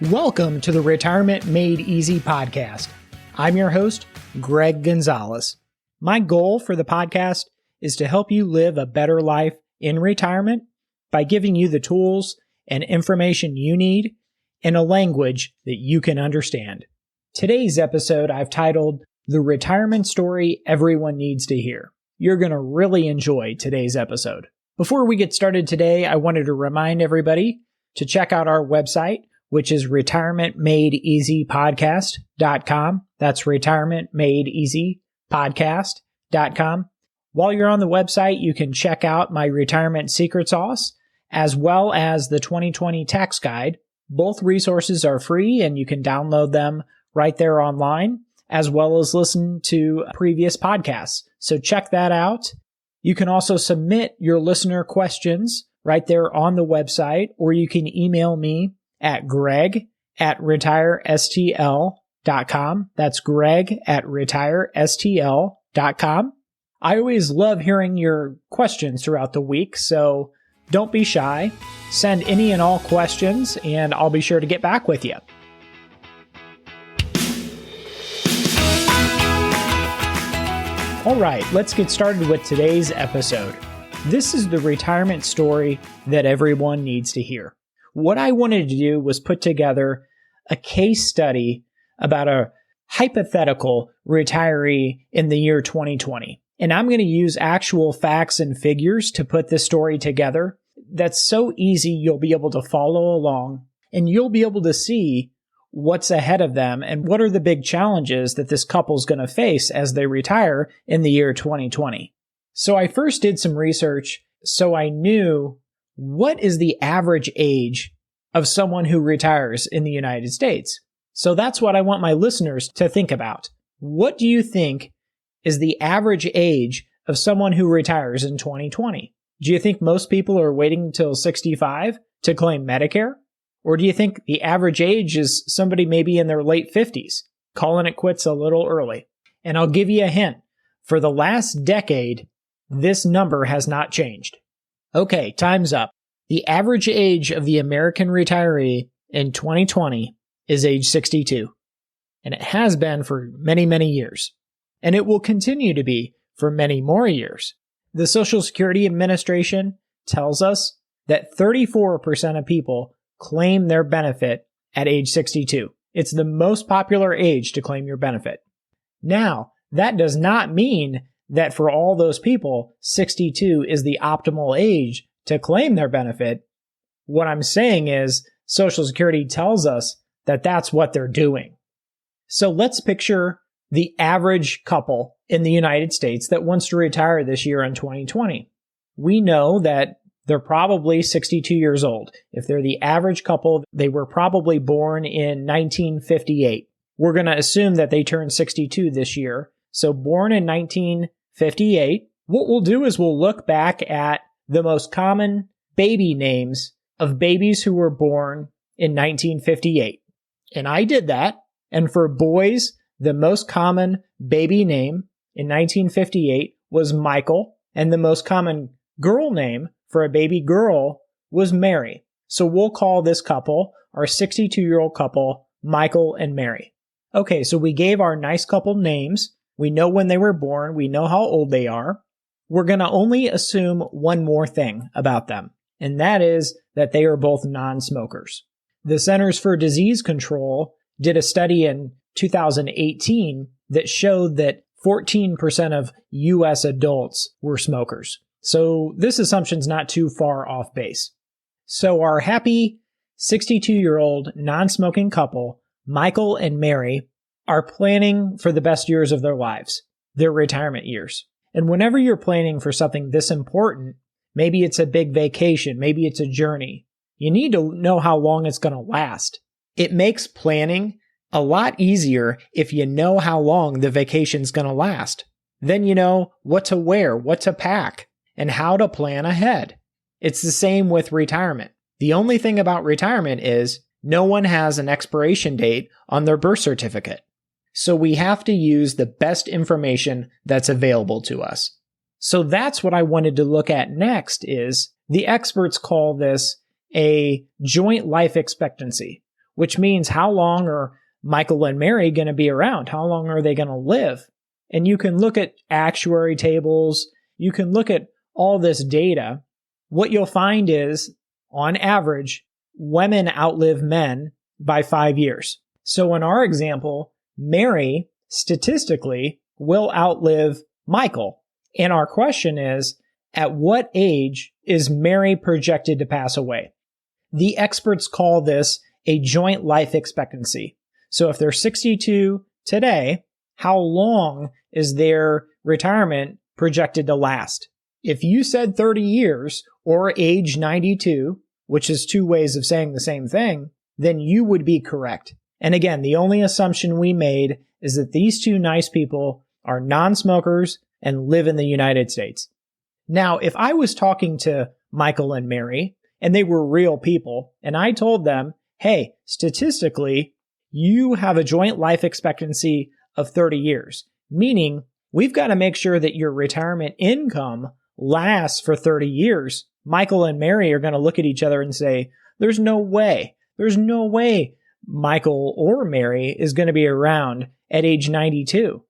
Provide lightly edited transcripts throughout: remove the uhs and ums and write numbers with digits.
Welcome to the Retirement Made Easy podcast. I'm your host, Greg Gonzalez. My goal for the podcast is to help you live a better life in retirement by giving you the tools and information you need in a language that you can understand. Today's episode I've titled The Retirement Story Everyone Needs to Hear. You're going to really enjoy today's episode. Before we get started today, I wanted to remind everybody to check out our website, which is retirementmadeeasypodcast.com. That's retirementmadeeasypodcast.com. While you're on the website, you can check out my retirement secret sauce, as well as the 2020 tax guide. Both resources are free and you can download them right there online, as well as listen to previous podcasts. So check that out. You can also submit your listener questions right there on the website, or you can email me at greg@retirestl.com. That's greg@retirestl.com. I always love hearing your questions throughout the week, so don't be shy. Send any and all questions, and I'll be sure to get back with you. All right, let's get started with today's episode. This is the retirement story that everyone needs to hear. What I wanted to do was put together a case study about a hypothetical retiree in the year 2020. And I'm going to use actual facts and figures to put this story together. That's so easy you'll be able to follow along and you'll be able to see what's ahead of them and what are the big challenges that this couple's going to face as they retire in the year 2020. So I first did some research so I knew what is the average age of someone who retires in the United States. So that's what I want my listeners to think about. What do you think is the average age of someone who retires in 2020? Do you think most people are waiting until 65 to claim Medicare? Or do you think the average age is somebody maybe in their late 50s, calling it quits a little early? And I'll give you a hint. For the last decade, this number has not changed. Okay, time's up. The average age of the American retiree in 2020 is age 62. And it has been for many, many years. And it will continue to be for many more years. The Social Security Administration tells us that 34% of people claim their benefit at age 62. It's the most popular age to claim your benefit. Now, that does not mean that for all those people, 62 is the optimal age to claim their benefit. What I'm saying is Social Security tells us that that's what they're doing. So let's picture the average couple in the United States that wants to retire this year in 2020. We know that they're probably 62 years old. If they're the average couple, they were probably born in 1958. We're going to assume that they turned 62 this year. So born in 1958, what we'll do is we'll look back at the most common baby names of babies who were born in 1958. And I did that. And for boys, the most common baby name in 1958 was Michael. And the most common girl name for a baby girl was Mary. So we'll call this couple, our 62-year-old couple, Michael and Mary. Okay, so we gave our nice couple names. We know when they were born. We know how old they are. We're going to only assume one more thing about them, and that is that they are both non-smokers. The Centers for Disease Control did a study in 2018 that showed that 14% of U.S. adults were smokers. So this assumption's not too far off base. So our happy 62-year-old non-smoking couple, Michael and Mary, are planning for the best years of their lives, their retirement years. And whenever you're planning for something this important, maybe it's a big vacation, maybe it's a journey, you need to know how long it's going to last. It makes planning a lot easier if you know how long the vacation's going to last. Then you know what to wear, what to pack, and how to plan ahead. It's the same with retirement. The only thing about retirement is no one has an expiration date on their birth certificate. So we have to use the best information that's available to us. So that's what I wanted to look at next is the experts call this a joint life expectancy, which means how long are Michael and Mary going to be around? How long are they going to live? And you can look at actuary tables. You can look at all this data. What you'll find is, on average, women outlive men by 5 years. So in our example, Mary statistically will outlive Michael. And our question is, at what age is Mary projected to pass away? The experts call this a joint life expectancy. So if they're 62 today, how long is their retirement projected to last? If you said 30 years or age 92, which is two ways of saying the same thing, then you would be correct. And again, the only assumption we made is that these two nice people are non-smokers and live in the United States. Now, if I was talking to Michael and Mary, and they were real people, and I told them, hey, statistically, you have a joint life expectancy of 30 years, meaning we've got to make sure that your retirement income lasts for 30 years. Michael and Mary are going to look at each other and say, there's no way Michael or Mary is going to be around at age 92.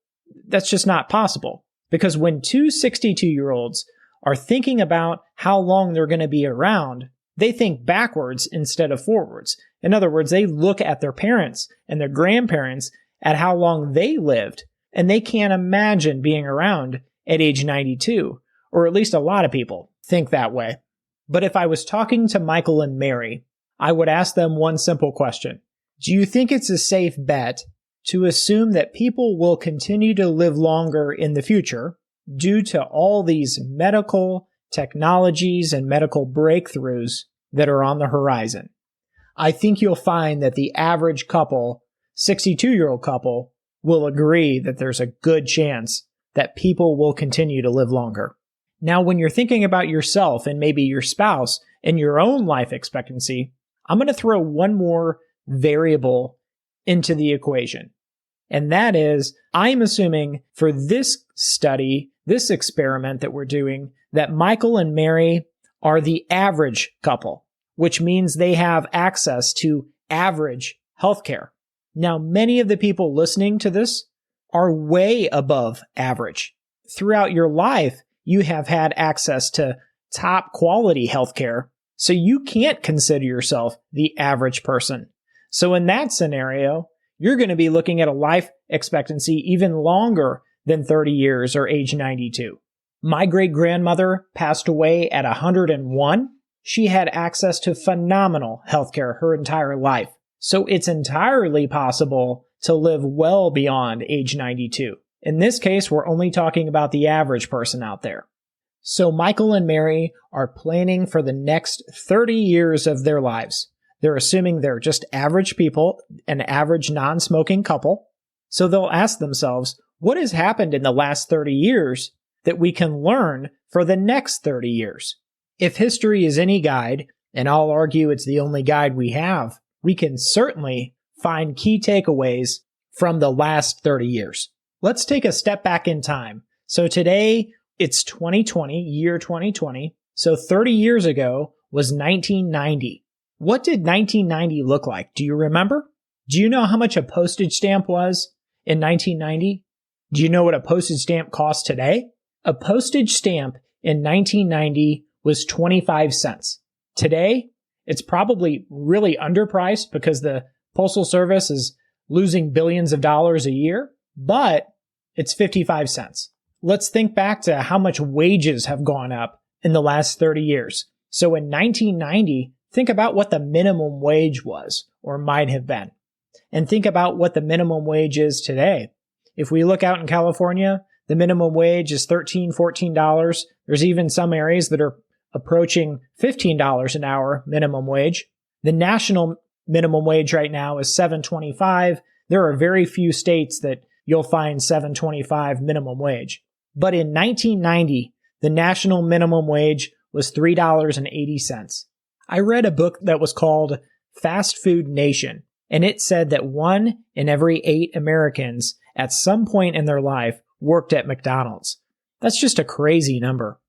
That's just not possible. Because when two 62-year-olds are thinking about how long they're going to be around, they think backwards instead of forwards. In other words, they look at their parents and their grandparents at how long they lived, and they can't imagine being around at age 92, or at least a lot of people think that way. But if I was talking to Michael and Mary, I would ask them one simple question. Do you think it's a safe bet to assume that people will continue to live longer in the future due to all these medical technologies and medical breakthroughs that are on the horizon? I think you'll find that the average couple, 62-year-old couple, will agree that there's a good chance that people will continue to live longer. Now, when you're thinking about yourself and maybe your spouse and your own life expectancy, I'm going to throw one more variable into the equation. And that is, I'm assuming for this study, this experiment that we're doing, that Michael and Mary are the average couple, which means they have access to average healthcare. Now, many of the people listening to this are way above average. Throughout your life, you have had access to top quality healthcare, so you can't consider yourself the average person. So in that scenario, you're going to be looking at a life expectancy even longer than 30 years or age 92. My great-grandmother passed away at 101. She had access to phenomenal healthcare her entire life. So it's entirely possible to live well beyond age 92. In this case, we're only talking about the average person out there. So Michael and Mary are planning for the next 30 years of their lives. They're assuming they're just average people, an average non-smoking couple. So they'll ask themselves, what has happened in the last 30 years that we can learn for the next 30 years? If history is any guide, and I'll argue it's the only guide we have, we can certainly find key takeaways from the last 30 years. Let's take a step back in time. So today, it's 2020, year 2020. So 30 years ago was 1990. What did 1990 look like? Do you remember? Do you know how much a postage stamp was in 1990? Do you know what a postage stamp costs today? A postage stamp in 1990 was 25 cents. Today, it's probably really underpriced because the Postal Service is losing billions of dollars a year, but it's 55 cents. Let's think back to how much wages have gone up in the last 30 years. So in 1990, think about what the minimum wage was or might have been. And think about what the minimum wage is today. If we look out in California, the minimum wage is $13, $14. There's even some areas that are approaching $15 an hour minimum wage. The national minimum wage right now is $7.25. There are very few states that you'll find $7.25 minimum wage. But in 1990, the national minimum wage was $3.80. I read a book that was called Fast Food Nation, and it said that 1 in every 8 Americans at some point in their life worked at McDonald's. That's just a crazy number.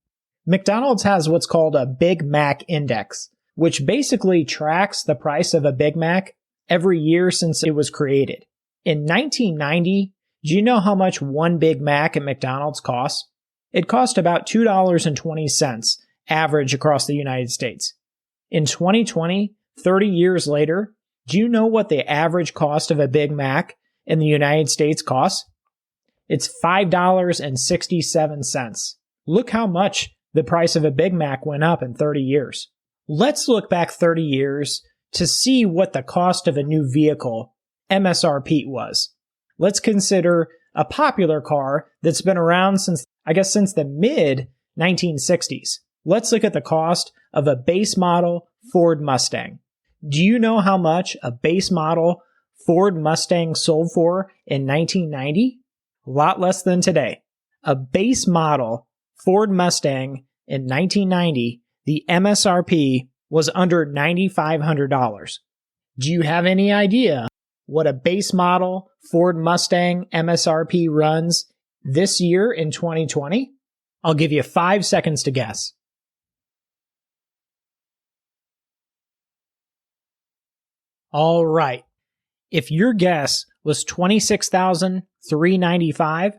McDonald's has what's called a Big Mac Index, which basically tracks the price of a Big Mac every year since it was created. In 1990, do you know how much one Big Mac at McDonald's cost? It cost about $2.20 average across the United States. In 2020, 30 years later, do you know what the average cost of a Big Mac in the United States costs? It's $5.67. Look how much the price of a Big Mac went up in 30 years. Let's look back 30 years to see what the cost of a new vehicle, MSRP, was. Let's consider a popular car that's been around since the mid-1960s. Let's look at the cost of a base model Ford Mustang. Do you know how much a base model Ford Mustang sold for in 1990? A lot less than today. A base model Ford Mustang in 1990, the MSRP was under $9,500. Do you have any idea what a base model Ford Mustang MSRP runs this year in 2020? I'll give you 5 seconds to guess. All right. If your guess was $26,395,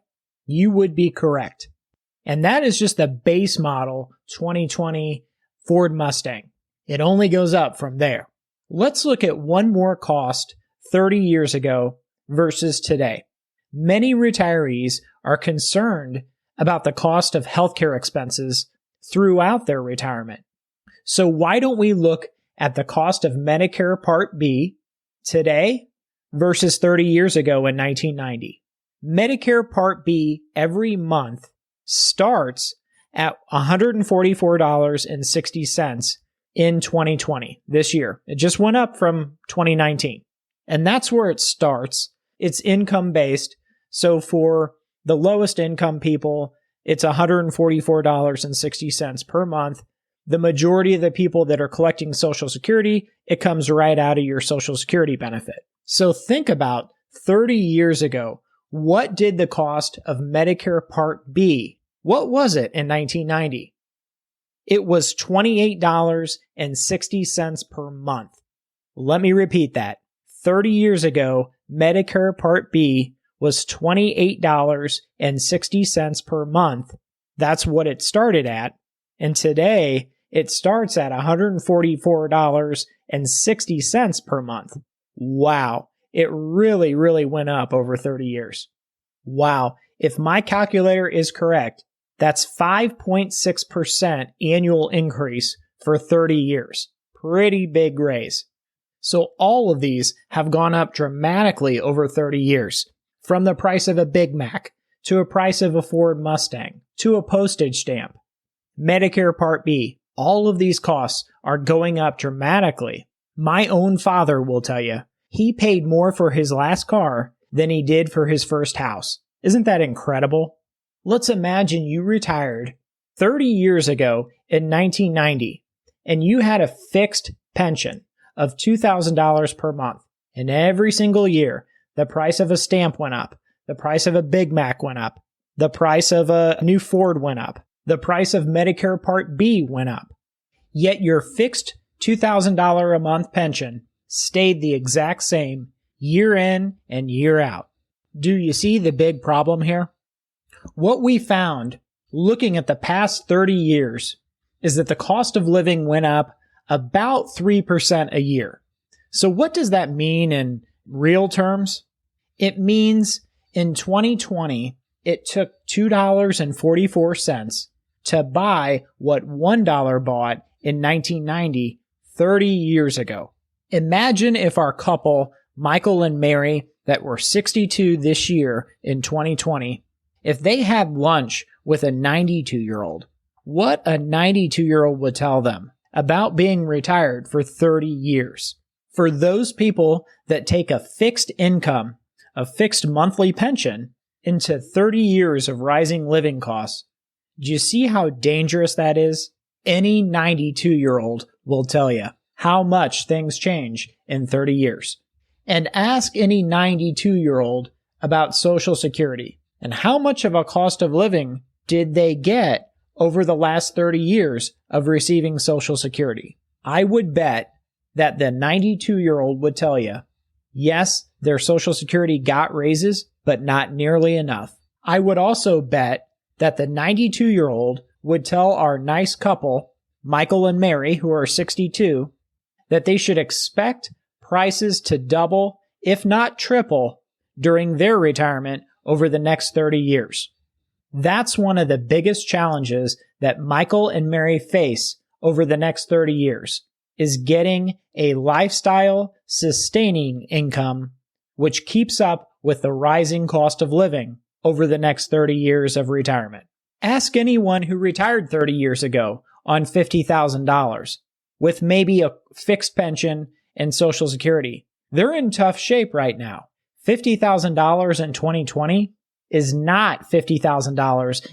you would be correct. And that is just the base model 2020 Ford Mustang. It only goes up from there. Let's look at one more cost 30 years ago versus today. Many retirees are concerned about the cost of healthcare expenses throughout their retirement. So why don't we look at the cost of Medicare Part B today versus 30 years ago in 1990. Medicare Part B every month starts at $144.60 in 2020, this year. It just went up from 2019. And that's where it starts. It's income-based. So for the lowest income people, it's $144.60 per month. The majority of the people that are collecting Social Security, it comes right out of your Social Security benefit. So think about 30 years ago, what did the cost of Medicare Part B, what was it in 1990? It was $28.60 per month. Let me repeat that. 30 years ago, Medicare Part B was $28.60 per month. That's what it started at. And today, it starts at $144.60 per month. Wow. It really, really went up over 30 years. Wow. If my calculator is correct, that's 5.6% annual increase for 30 years. Pretty big raise. So all of these have gone up dramatically over 30 years. From the price of a Big Mac, to a price of a Ford Mustang, to a postage stamp. Medicare Part B, all of these costs are going up dramatically. My own father will tell you, he paid more for his last car than he did for his first house. Isn't that incredible? Let's imagine you retired 30 years ago in 1990, and you had a fixed pension of $2,000 per month. And every single year, the price of a stamp went up. The price of a Big Mac went up. The price of a new Ford went up. The price of Medicare Part B went up. Yet your fixed $2,000 a month pension stayed the exact same year in and year out. Do you see the big problem here? What we found looking at the past 30 years is that the cost of living went up about 3% a year. So what does that mean in real terms? It means in 2020, it took $2.44 to buy what $1 bought in 1990, 30 years ago. Imagine if our couple, Michael and Mary, that were 62 this year in 2020, if they had lunch with a 92-year-old, what a 92-year-old would tell them about being retired for 30 years. For those people that take a fixed income, a fixed monthly pension, into 30 years of rising living costs, do you see how dangerous that is? Any 92-year-old will tell you how much things change in 30 years. And ask any 92-year-old about Social Security and how much of a cost of living did they get over the last 30 years of receiving Social Security. I would bet that the 92-year-old would tell you Yes, their Social Security got raises, but not nearly enough. I would also bet that the 92-year-old would tell our nice couple, Michael and Mary, who are 62, that they should expect prices to double, if not triple, during their retirement over the next 30 years. That's one of the biggest challenges that Michael and Mary face over the next 30 years, is getting a lifestyle sustaining income which keeps up with the rising cost of living over the next 30 years of retirement. Ask anyone who retired 30 years ago on $50,000 with maybe a fixed pension and Social Security. They're in tough shape right now. $50,000 in 2020 is not $50,000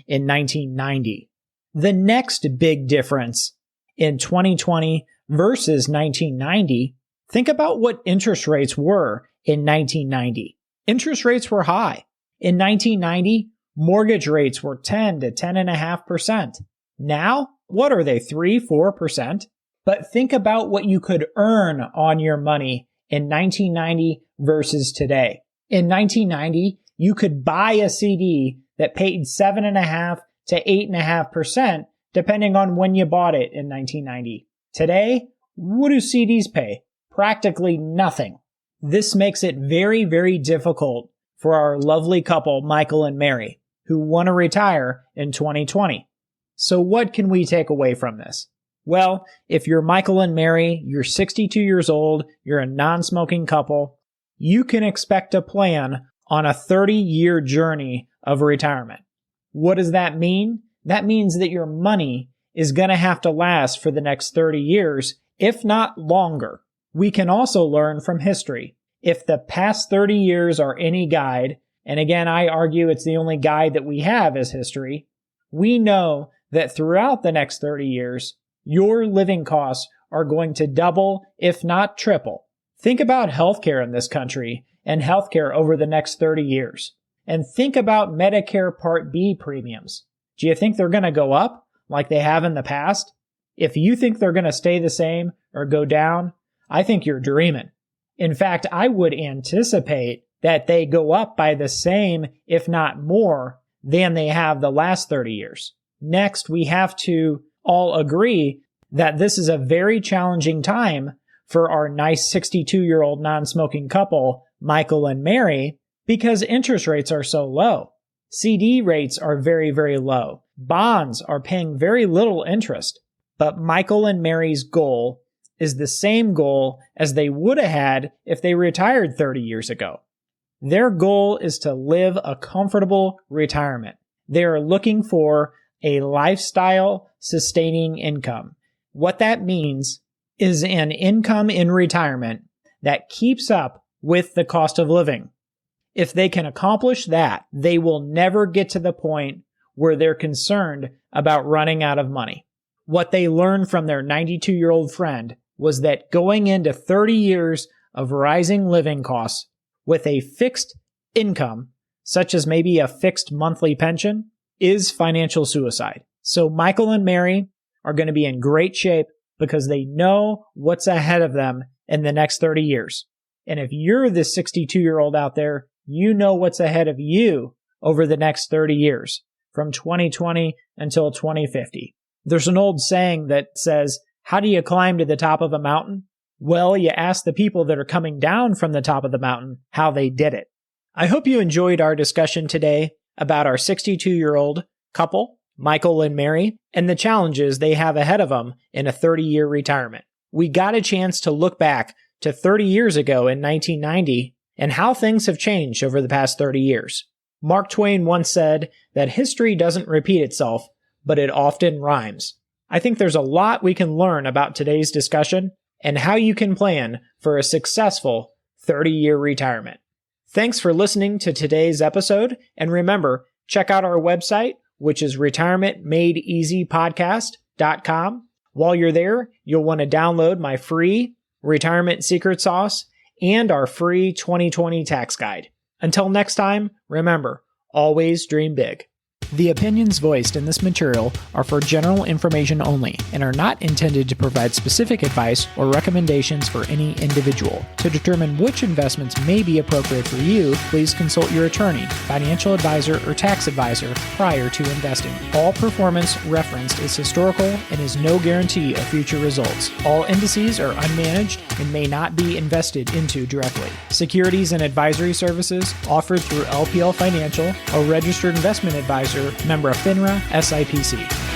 in 1990. The next big difference in 2020 versus 1990, think about what interest rates were in 1990. Interest rates were high. In 1990, mortgage rates were 10 to 10.5%. Now, what are they, 3-4%? But think about what you could earn on your money in 1990 versus today. In 1990, you could buy a CD that paid 7.5 to 8.5%, depending on when you bought it in 1990. Today, what do CDs pay? Practically nothing. This makes it very, very difficult for our lovely couple, Michael and Mary, who want to retire in 2020. So what can we take away from this? Well, if you're Michael and Mary, you're 62 years old, you're a non-smoking couple, you can expect a plan on a 30-year journey of retirement. What does that mean? That means that your money is going to have to last for the next 30 years, if not longer. We can also learn from history. If the past 30 years are any guide, and again, I argue it's the only guide that we have as history, we know that throughout the next 30 years, your living costs are going to double, if not triple. Think about healthcare in this country and healthcare over the next 30 years. And think about Medicare Part B premiums. Do you think they're going to go up like they have in the past? If you think they're going to stay the same or go down, I think you're dreaming. In fact, I would anticipate that they go up by the same, if not more, than they have the last 30 years. Next, we have to all agree that this is a very challenging time for our nice 62-year-old non-smoking couple, Michael and Mary, because interest rates are so low. CD rates are very, very low. Bonds are paying very little interest. But Michael and Mary's goal is the same goal as they would have had if they retired 30 years ago. Their goal is to live a comfortable retirement. They are looking for a lifestyle sustaining income. What that means is an income in retirement that keeps up with the cost of living. If they can accomplish that, they will never get to the point where they're concerned about running out of money. What they learned from their 92-year-old friend was that going into 30 years of rising living costs with a fixed income, such as maybe a fixed monthly pension, is financial suicide. So Michael and Mary are going to be in great shape because they know what's ahead of them in the next 30 years. And if you're the 62-year-old out there, you know what's ahead of you over the next 30 years, from 2020 until 2050. There's an old saying that says, how do you climb to the top of a mountain? Well, you ask the people that are coming down from the top of the mountain how they did it. I hope you enjoyed our discussion today about our 62-year-old couple, Michael and Mary, and the challenges they have ahead of them in a 30-year retirement. We got a chance to look back to 30 years ago in 1990 and how things have changed over the past 30 years. Mark Twain once said that history doesn't repeat itself, but it often rhymes. I think there's a lot we can learn about today's discussion and how you can plan for a successful 30-year retirement. Thanks for listening to today's episode, and remember, check out our website, which is retirementmadeeasypodcast.com. While you're there, you'll want to download my free Retirement Secret Sauce and our free 2020 tax guide. Until next time, remember, always dream big. The opinions voiced in this material are for general information only and are not intended to provide specific advice or recommendations for any individual. To determine which investments may be appropriate for you, please consult your attorney, financial advisor, or tax advisor prior to investing. All performance referenced is historical and is no guarantee of future results. All indices are unmanaged and may not be invested into directly. Securities and advisory services offered through LPL Financial, a registered investment advisor, member of FINRA, SIPC.